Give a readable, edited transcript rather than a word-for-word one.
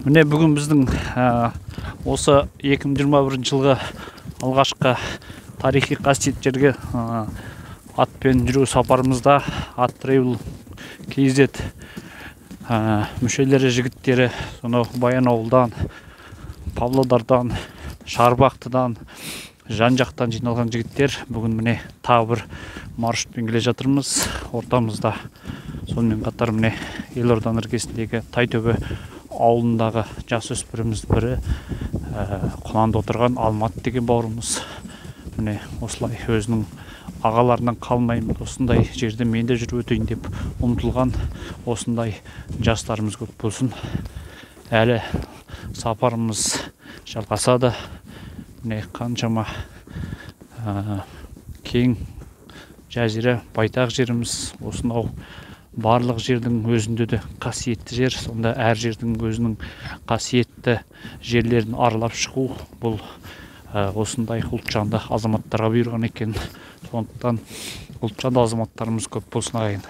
Міне бүгін біздің осы 2021 жылғы алғашқы тарихи қасиеттерге атпен жүру сапарымызда ат тревел KZ мүшелері жігіттері сонау Баянауылдан, Павлодардан, Шарбақтыдан, жан-жақтан жиналған жігіттер бүгін міне тағы бір маршрутпен келе жатырмыз. Ортамызда сонымен қатар міне Елорданың іргесіндегі Тайтөбе ауылындағы жасөспіріміз бірі құнанды отырған Алмат деген бауырымыз. Міне осылай өзінің ағаларынан қалмаймын, осындай жерде мен де жүріп өтейін деп ұмтылған осындай жастарымыз көп болсын. Әлі сапарымыз жалғасады. Міне қаншама кең жазира байтақ жеріміз, осынау барлық жердің өзінде де қасиетті жер. Сонда әр жердің өзінің қасиетті жерлерін аралап шығу бұл осындай ұлтжанды азаматтарға бұйырған екен. Сондықтан ұлтжанды азаматтарымыз көп болсын ағайын.